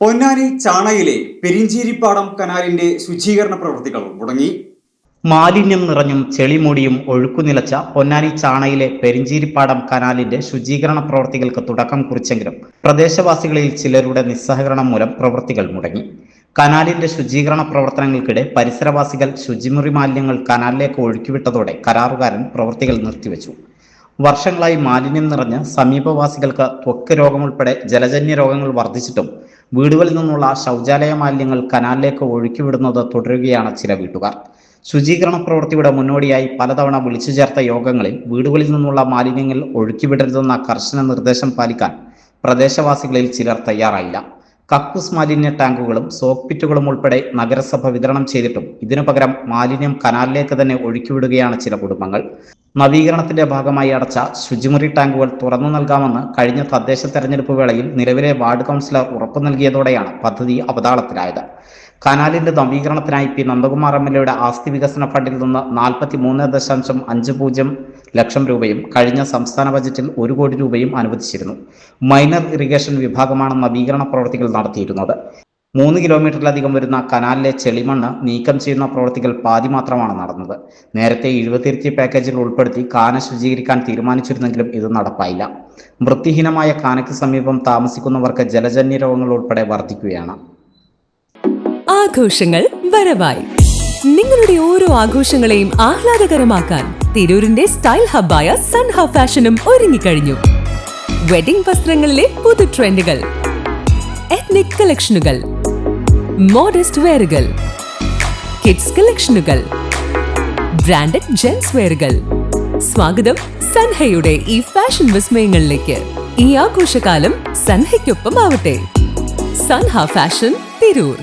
പൊന്നാനി ചാണയിലെ പെരിഞ്ചേരിപ്പാടം കനാലിന്റെ ശുചീകരണ പ്രവൃത്തികൾ മുടങ്ങി. മാലിന്യം നിറഞ്ഞും ചെളിമൂടിയും ഒഴുക്കുനിലച്ച പൊന്നാനി ചാണയിലെ പെരിഞ്ചേരിപ്പാടം കനാലിന്റെ ശുചീകരണ പ്രവൃത്തികൾക്ക് തുടക്കം കുറിച്ചെങ്കിലും പ്രദേശവാസികളിൽ ചിലരുടെ നിസ്സഹകരണം മൂലം പ്രവൃത്തികൾ മുടങ്ങി. കനാലിന്റെ ശുചീകരണ പ്രവർത്തനങ്ങൾക്കിടെ പരിസരവാസികൾ ശുചിമുറി മാലിന്യങ്ങൾ കനാലിലേക്ക് ഒഴുക്കിവിട്ടതോടെ കരാറുകാരൻ പ്രവൃത്തികൾ നിർത്തിവെച്ചു. വർഷങ്ങളായി മാലിന്യം നിറഞ്ഞ് സമീപവാസികൾക്ക് ത്വക്ക് രോഗമുൾപ്പെടെ ജലജന്യ രോഗങ്ങൾ വർദ്ധിച്ചിട്ടും വീടുകളിൽ നിന്നുള്ള ശൗചാലയ മാലിന്യങ്ങൾ കനാലിലേക്ക് ഒഴുക്കിവിടുന്നത് തുടരുകയാണ് ചില വീട്ടുകാർ. ശുചീകരണ പ്രവൃത്തിയുടെ മുന്നോടിയായി പലതവണ വിളിച്ചു ചേർത്ത യോഗങ്ങളിൽ വീടുകളിൽ നിന്നുള്ള മാലിന്യങ്ങൾ ഒഴുക്കിവിടരുതെന്ന കർശന നിർദ്ദേശം പാലിക്കാൻ പ്രദേശവാസികളിൽ ചിലർ തയ്യാറായില്ല. കക്കൂസ് മാലിന്യ ടാങ്കുകളും സോക്ക് പിറ്റുകളും ഉൾപ്പെടെ നഗരസഭ വിതരണം ചെയ്തിട്ടും ഇതിനു പകരം മാലിന്യം കനാലിലേക്ക് തന്നെ ഒഴുക്കിവിടുകയാണ് ചില കുടുംബങ്ങൾ. നവീകരണത്തിന്റെ ഭാഗമായി അടച്ച ശുചിമുറി ടാങ്കുകൾ തുറന്നു നൽകാമെന്ന് കഴിഞ്ഞ തദ്ദേശ തെരഞ്ഞെടുപ്പ് വേളയിൽ നിലവിലെ വാർഡ് കൗൺസിലർ ഉറപ്പു നൽകിയതോടെയാണ് പദ്ധതി അവതാളത്തിലായത്. കനാലിന്റെ നവീകരണത്തിനായി പി നന്ദകുമാർ MLA ആസ്തി വികസന ഫണ്ടിൽ നിന്ന് 43.50 ലക്ഷം രൂപയും കഴിഞ്ഞ സംസ്ഥാന ബജറ്റിൽ 1 കോടി രൂപയും അനുവദിച്ചിരുന്നു. മൈനർ ഇറിഗേഷൻ വിഭാഗമാണ് നവീകരണ പ്രവൃത്തികൾ നടത്തിയിരുന്നത്. 3 കിലോമീറ്ററിലധികം വരുന്ന കനാലിലെ ചെളിമണ്ണ് നീക്കം ചെയ്യുന്ന പ്രവൃത്തികൾ പാതി മാത്രമാണ് നടന്നത്. നേരത്തെ 70 പാക്കേജിൽ ഉൾപ്പെടുത്തി കാന ശുചീകരിക്കാൻ തീരുമാനിച്ചിരുന്നെങ്കിലും ഇത് നടപ്പായില്ല. വൃത്തിഹീനമായ കാനയ്ക്ക് സമീപം താമസിക്കുന്നവർക്ക് ജലജന്യ രോഗങ്ങൾ ഉൾപ്പെടെ വർദ്ധിക്കുകയാണ്. ആഘോഷങ്ങൾ വരവായി. നിങ്ങളുടെ ഓരോ ആഘോഷങ്ങളെയും ആഹ്ലാദകരമാക്കാൻ തിരൂരിന്റെ സ്റ്റൈൽ ഹബ്ബായ സൻഹ ഫാഷനും ഒരുങ്ങിക്കഴിഞ്ഞു. വെഡിംഗ് വസ്ത്രങ്ങളിലെ പുതു ട്രെൻഡുകൾ, എത്നിക് കളക്ഷനുകൾ, മോഡസ്റ്റ് വെയറുകൾ, കിഡ്സ് കളക്ഷനുകൾ, ബ്രാൻഡഡ് ജെൻസ് വെയറുകൾ. സ്വാഗതം സൻഹയുടെ ഈ ഫാഷൻ വിസ്മയങ്ങളിലേക്ക്. ഈ ആഘോഷകാലം സൻഹയ്ക്കൊപ്പം ആവട്ടെ. സൻഹ ഫാഷൻ, തിരൂർ.